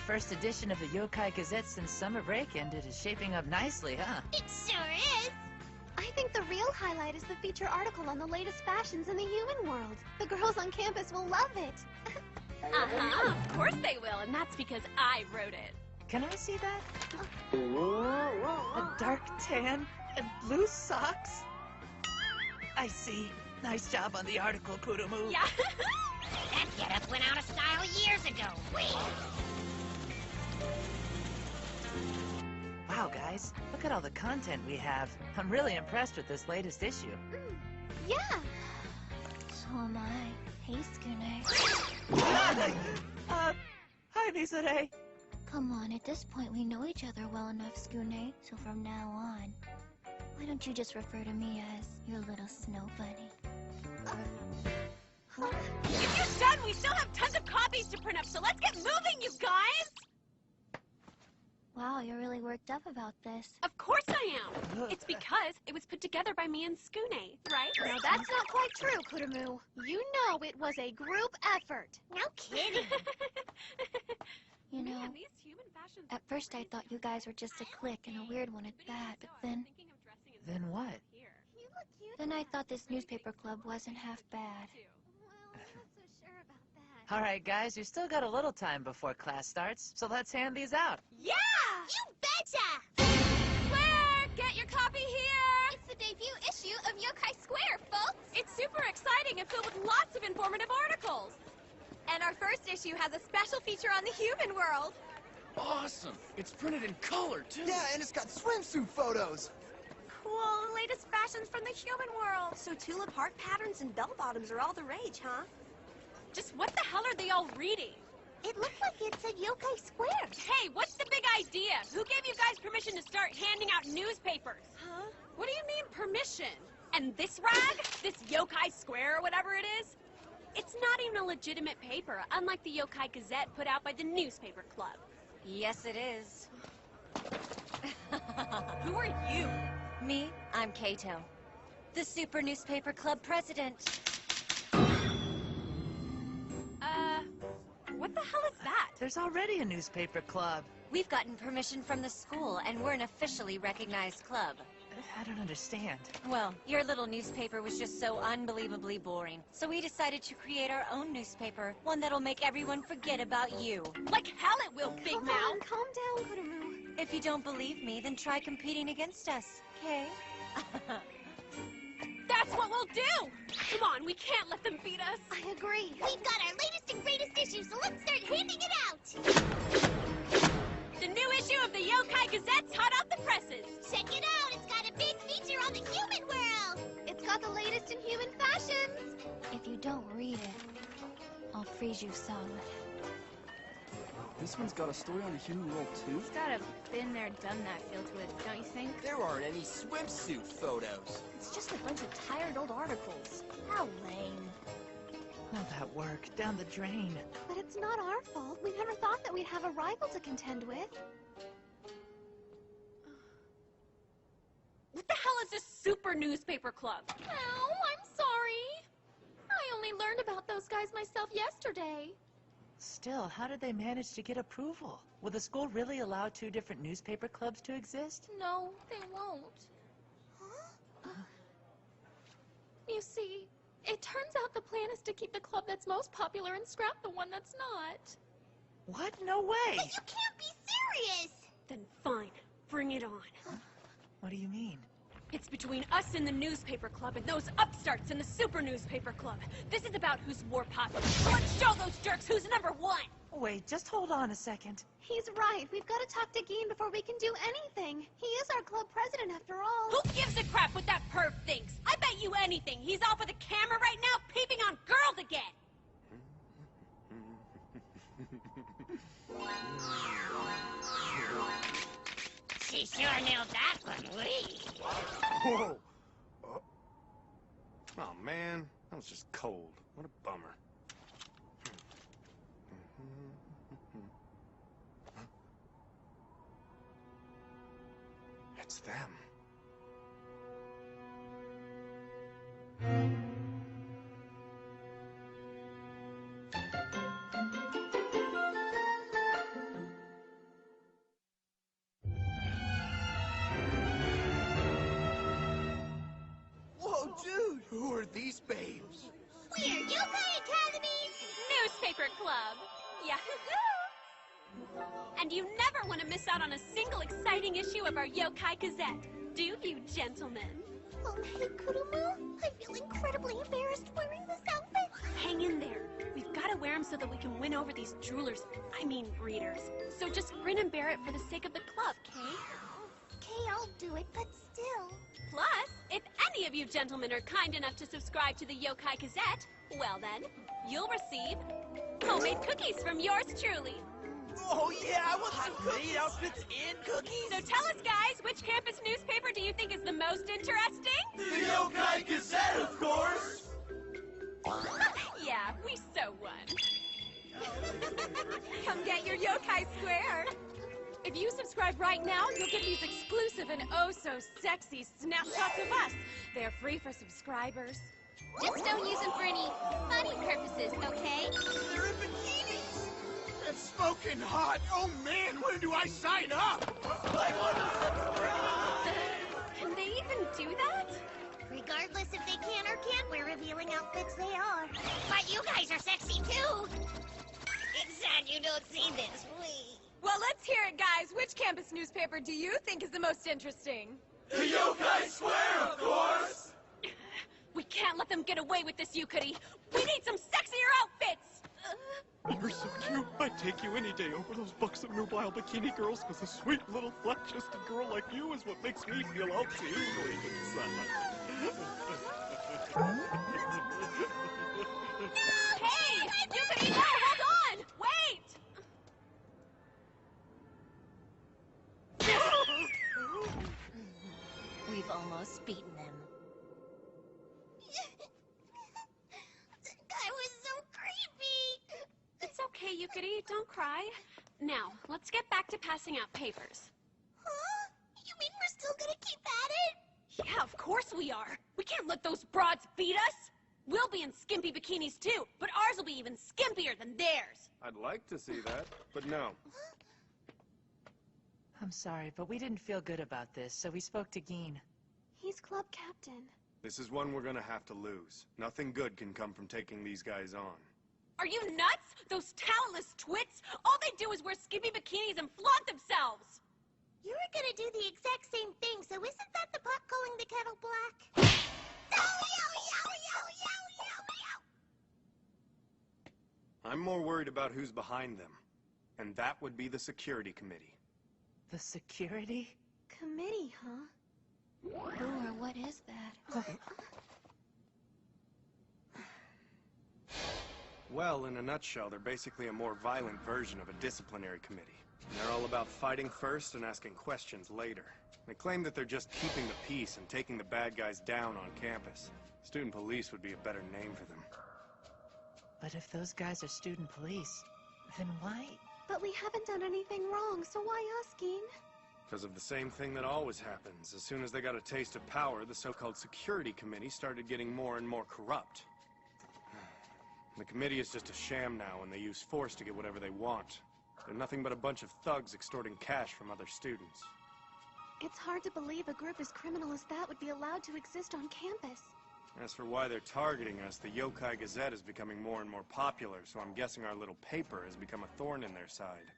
first edition of the Yokai Gazette since summer break ended is shaping up nicely, huh? It sure is! I think the real highlight is the feature article on the latest fashions in the human world. The girls on campus will love it. Of course they will, and that's because I wrote it. Can I see that? A dark tan and blue socks? I see. Nice job on the article, Kurumu. Yeah. That getup went out of style years ago. Wait. Wow, guys. Look at all the content we have. I'm really impressed with this latest issue. Yeah. So am I. Hey, Skune. Hi, Misare. Come on, at this point we know each other well enough, Skune. So from now on, why don't you just refer to me as your little snow bunny? If you're done, we still have tons of copies to print up, so let's get moving, you guys! Wow, you're really worked up about this. Of course I am! It's because it was put together by me and Skune, right? Now that's not quite true, Kurumu. You know it was a group effort. No kidding. You know, Man, these human fashions at first I thought you guys were just a clique and a weird one at that, but then Then what? You look cute. then I thought this newspaper club wasn't half bad. Well, I'm not so sure about that. All right, guys, you still got a little time before class starts, so let's hand these out. Yeah! You betcha! Claire, get your copy here! It's the debut issue of Yokai Square, folks! It's super exciting and filled with lots of informative articles. And our first issue has a special feature on the human world. Awesome! It's printed in color, too! Yeah, and it's got swimsuit photos. Cool, latest fashions from the human world. So tulip heart patterns and bell-bottoms are all the rage, huh? Just what the hell are they all reading? It looked like it said Yokai Square. Hey, what's the big idea? Who gave you guys permission to start handing out newspapers? Huh? What do you mean, permission? And this rag? This Yokai Square or whatever it is? It's not even a legitimate paper, unlike the Yokai Gazette put out by the newspaper club. Yes, it is. Who are you? Me, I'm Kato, the Super Newspaper Club president. What the hell is that? There's already a newspaper club. We've gotten permission from the school, and we're an officially recognized club. I don't understand. Well, your little newspaper was just so unbelievably boring, so we decided to create our own newspaper, one that'll make everyone forget about you. Like hell it will, Big Calm Mouth! down, Kurumu. If you don't believe me, then try competing against us, okay? That's what we'll do! Come on, we can't let them beat us. I agree. We've got our latest and greatest issue, so let's start handing it out. The new issue of the Yokai Gazette's hot off the presses. Check it out. It's got a big feature on the human world. It's got the latest in human fashions. If you don't read it, I'll freeze you solid. This one's got a story on the human world, too? It's got a been there, done that feel to it, don't you think? There aren't any swimsuit photos. It's just a bunch of tired old articles. How lame. All that work down the drain. But it's not our fault. We never thought that we'd have a rival to contend with. What the hell is this super newspaper club? Oh, I'm sorry. I only learned about those guys myself yesterday. Still, how did they manage to get approval? Will the school really allow two different newspaper clubs to exist? No, they won't. You see, it turns out the plan is to keep the club that's most popular and scrap the one that's not. What? No way! But you can't be serious. Then fine, bring it on. What do you mean? It's between us and the newspaper club and those upstarts in the super newspaper club. This is about who's more popular. So let's show those jerks who's number one. Wait, just hold on a second. He's right. We've got to talk to Geen before we can do anything. He is our club president after all. Who gives a crap what that perv thinks? I bet you anything. He's off with a camera right now peeping on girls again. She sure nailed that one, we. Whoa! Oh, man. That was just cold. What a bummer. It's them. newspaper club. Yeah. And you never want to miss out on a single exciting issue of our Yokai Gazette, do you, gentlemen? Hey, Kurumu, I feel incredibly embarrassed wearing this outfit. Hang in there. We've got to wear them so that we can win over these droolers. I mean, readers. So just grin and bear it for the sake of the club, Kay? Okay, I'll do it, but still. Plus, if any of you gentlemen are kind enough to subscribe to the Yokai Gazette, well then, you'll receive homemade cookies from yours truly. Oh yeah, I want some cookies. Outfits and cookies. So tell us, guys, which campus newspaper do you think is the most interesting? The Yokai Gazette, of course! Yeah, we so won. Come get your Yokai Square. If you subscribe right now, you'll get these exclusive and oh-so-sexy snapshots of us. They're free for subscribers. Just don't use them for any funny purposes, okay? They're in bikinis! It's smoking hot! Oh man, where do I sign up? I want to subscribe. Can they even do that? Regardless if they can or can't wear revealing outfits, they are. But you guys are sexy too! It's sad you don't see this, please. Well, let's hear it, guys. Which campus newspaper do you think is the most interesting? The Yokai Square, of course! We can't let them get away with this, Yukari. We need some sexier outfits! You're so cute. I'd take you any day over those buxom nubile bikini girls, because a sweet little flat-chested girl like you is what makes me feel all tingly inside. Hey! Yukari, no! Hold on! Wait! We've almost beaten them. That was so creepy! It's okay, Yukari. Don't cry. Now, let's get back to passing out papers. Huh? You mean we're still gonna keep at it? Yeah, of course we are. We can't let those broads beat us. We'll be in skimpy bikinis too, but ours will be even skimpier than theirs. I'd like to see that, but no. I'm sorry, but we didn't feel good about this, so we spoke to Geen. He's club captain. This is one we're gonna have to lose. Nothing good can come from taking these guys on. Are you nuts? Those talentless twits? All they do is wear skimpy bikinis and flaunt themselves. You were gonna do the exact same thing, so isn't that the pot calling the kettle black? I'm more worried about who's behind them. And that would be the security committee. The security? Committee, huh? Who or what is that? Well, in a nutshell, they're basically a more violent version of a disciplinary committee. They're all about fighting first and asking questions later. They claim that they're just keeping the peace and taking the bad guys down on campus. Student police would be a better name for them. But if those guys are student police, then why? But we haven't done anything wrong, so why us, Geen? Because of the same thing that always happens. As soon as they got a taste of power, the so-called security committee started getting more and more corrupt. The committee is just a sham now, and they use force to get whatever they want. They're nothing but a bunch of thugs extorting cash from other students. It's hard to believe a group as criminal as that would be allowed to exist on campus. As for why they're targeting us, the Yokai Gazette is becoming more and more popular, so I'm guessing our little paper has become a thorn in their side.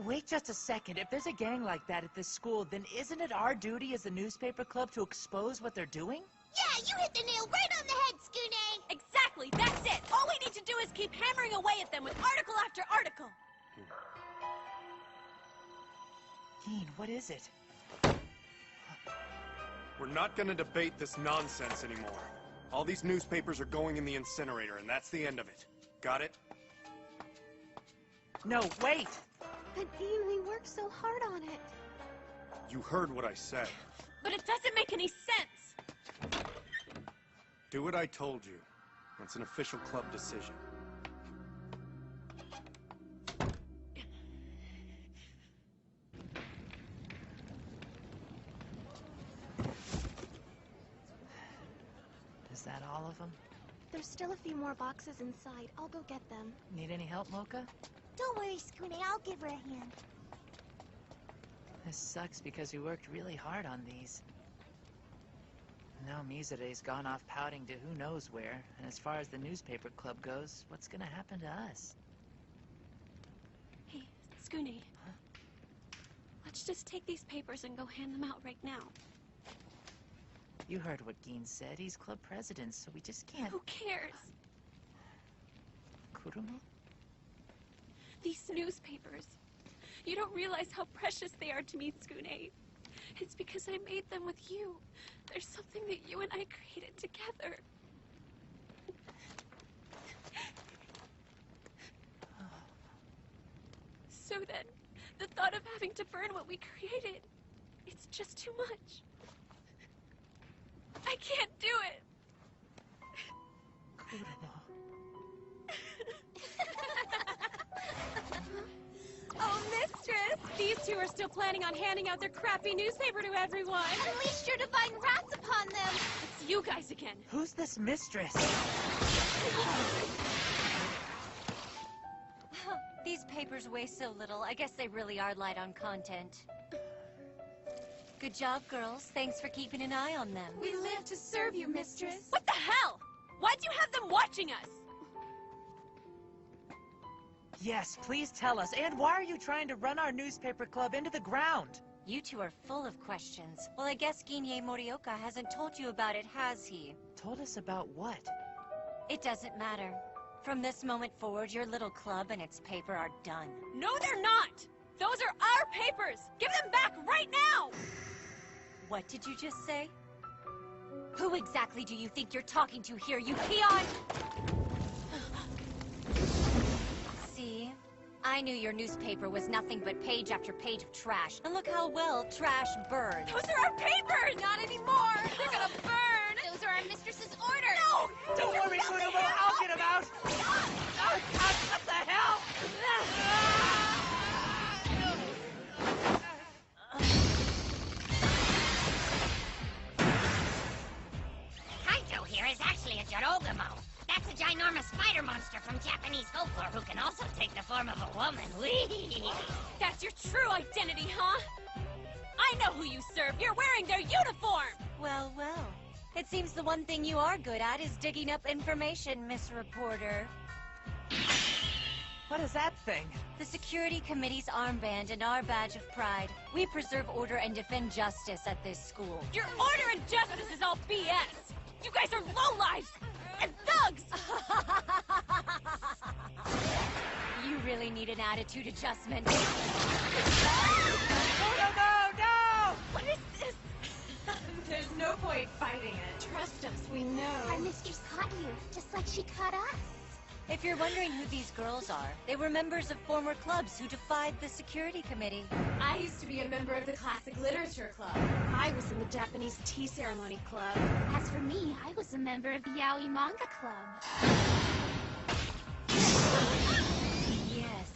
Wait just a second. If there's a gang like that at this school, then isn't it our duty as the newspaper club to expose what they're doing? Yeah, you hit the nail right on the head, Skune! Exactly, that's it. All we need to do is keep hammering away at them with article after article. Geen, what is it? We're not gonna debate this nonsense anymore. All these newspapers are going in the incinerator, and that's the end of it. Got it? No, wait! But Geen, we worked so hard on it. You heard what I said. But it doesn't make any sense. Do what I told you. That's an official club decision. Is that all of them? There's still a few more boxes inside. I'll go get them. Need any help, Mocha? Don't worry, Skune, I'll give her a hand. This sucks because we worked really hard on these. Now Mizure's gone off pouting to who knows where, and as far as the newspaper club goes, what's gonna happen to us? Hey, Skune. Huh? Let's just take these papers and go hand them out right now. You heard what Geen said. He's club president, so we just can't... Who cares? Kurumo? These newspapers. You don't realize how precious they are to me, Skune. It's because I made them with you. There's something that you and I created together. So then, the thought of having to burn what we created, it's just too much. I can't do it. Oh, mistress! These two are still planning on handing out their crappy newspaper to everyone. Unleash your divine wrath upon them! It's you guys again. Who's this mistress? These papers weigh so little, I guess they really are light on content. Good job, girls. Thanks for keeping an eye on them. We live to serve you, mistress. What the hell? Why'd you have them watching us? Yes, please tell us. And why are you trying to run our newspaper club into the ground? You two are full of questions. Well, I guess Ginye Morioka hasn't told you about it, has he? Told us about what? It doesn't matter. From this moment forward, your little club and its paper are done. No, they're not! Those are our papers! Give them back right now! What did you just say? Who exactly do you think you're talking to here, you peon? See? I knew your newspaper was nothing but page after page of trash. And look how well trash burns. Those are our papers! Not anymore! They're gonna burn! Those are our mistress's orders! No! Don't worry, Kurumo, I'll get him out! Oh, God, what the hell? Kaito here is actually a Jorogamo. That's a ginormous spider monster from Japanese folklore who can also take the form of a woman. Whee! That's your true identity, huh? I know who you serve. You're wearing their uniform! Well, well. It seems the one thing you are good at is digging up information, Miss Reporter. What is that thing? The Security Committee's armband and our badge of pride. We preserve order and defend justice at this school. Your order and justice is all BS! You guys are lowlifes! And thugs! You really need an attitude adjustment. No! What is this? There's no point fighting it. Trust us, we know. Our mistress caught you, just like she caught us. If you're wondering who these girls are, they were members of former clubs who defied the Security Committee. I used to be a member of the Classic Literature Club. I was in the Japanese Tea Ceremony Club. As for me, I was a member of the Yaoi Manga Club. Yes,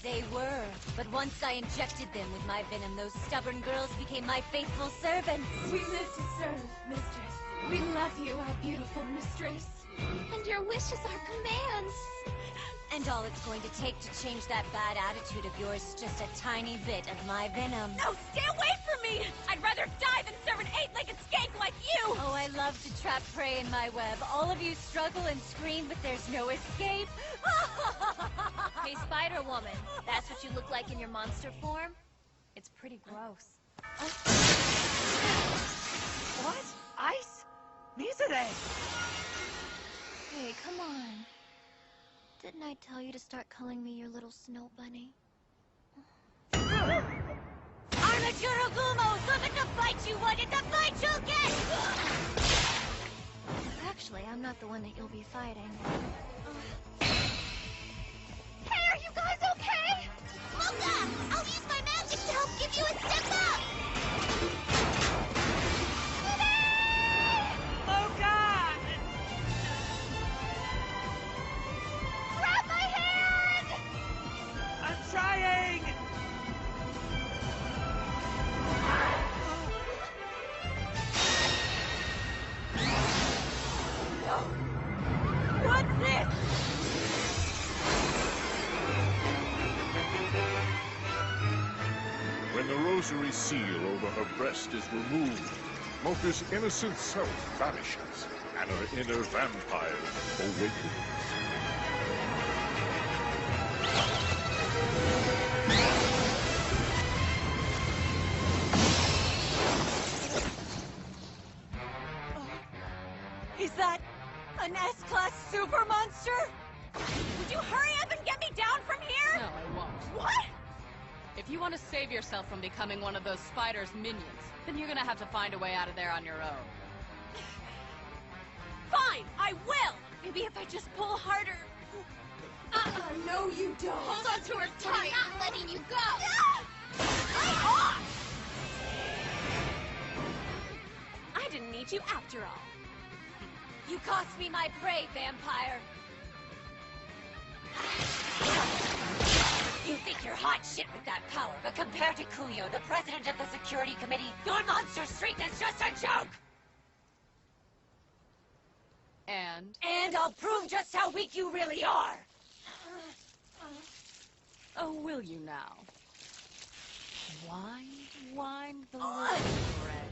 they were. But once I injected them with my venom, those stubborn girls became my faithful servants. We live to serve, mistress. We love you, our beautiful mistress. And your wishes are commands. And all it's going to take to change that bad attitude of yours is just a tiny bit of my venom. No, stay away from me! I'd rather die than serve an eight-legged skank like you! Oh, I love to trap prey in my web. All of you struggle and scream, but there's no escape. Hey, Spider-Woman, that's what you look like in your monster form? It's pretty gross. What? Ice? Mizure! Hey, come on. Didn't I tell you to start calling me your little snow bunny? Armature Gumo, so that the fight you wanted, the fight you'll get! Actually, I'm not the one that you'll be fighting. Hey, are you guys okay? Mocha! I'll use my magic to help give you a step up! Grab my hand! I'm trying! What's this? When the rosary seal over her breast is removed, Mocha's innocent self vanishes, and her inner vampire awakens. Is that an S-Class super monster? Would you hurry up and get me down from here? No, I won't. What? If you want to save yourself from becoming one of those spider's minions, then you're gonna have to find a way out of there on your own. Fine, I will! Maybe if I just pull harder. No, you don't. Hold on to her tight. I'm not letting you go. Lay off! I didn't need you after all. You cost me my prey, vampire. You think you're hot shit with that power, but compared to Kuyo, the president of the security committee, your monster strength is just a joke! And I'll prove just how weak you really are! Oh, will you now? Wind the little thread.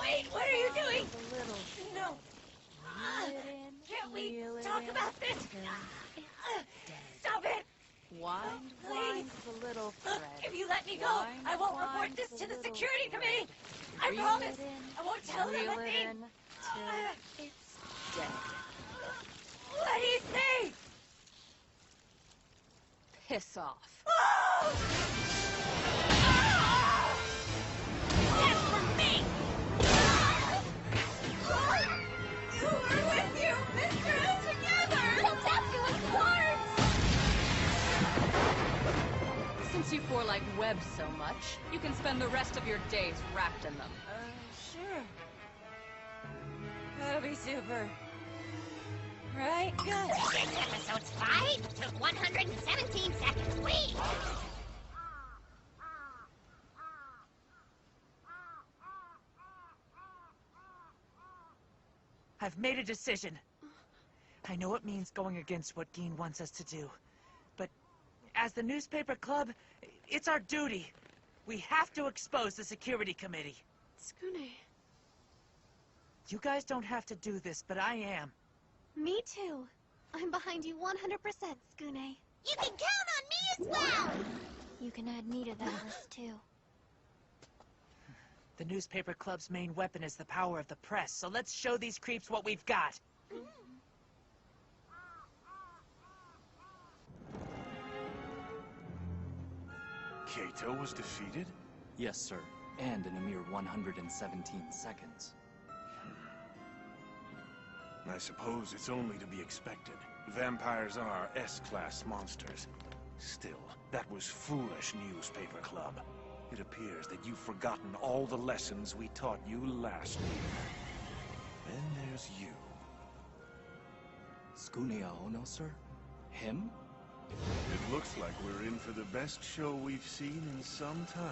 Wait, what are you doing? The little... No. Can't we talk about this? Stop it! Wind the little thread. If you let me go, I won't report this to the security committee! I promise! I won't tell them a thing! It's dead. What do you say? Piss off. That's for me! We're with you, Mr. Together! Don't have to apart! Since you four like webs so much, you can spend the rest of your days wrapped in them. Sure. That'll be super. Right? Good. This episode's fight took 117 seconds. Wait! I've made a decision. I know it means going against what Geen wants us to do. But as the newspaper club, it's our duty. We have to expose the security committee. Skune. You guys don't have to do this, but I am. Me too. I'm behind you 100%, Skune. You can count on me as well! You can add me to that list, too. The newspaper club's main weapon is the power of the press, so let's show these creeps what we've got. Kato was defeated? Yes, sir. And in a mere 117 seconds. I suppose it's only to be expected. Vampires are S-class monsters. Still, that was foolish, newspaper club. It appears that you've forgotten all the lessons we taught you last year. Then there's you. Skune Aono, sir? Him? It looks like we're in for the best show we've seen in some time.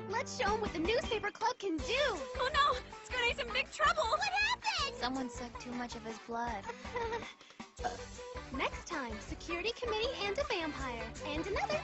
Let's show them what the newspaper club can do. Oh no! Skune's in big trouble! What happened? Someone sucked too much of his blood. Next time, security committee and a vampire. And another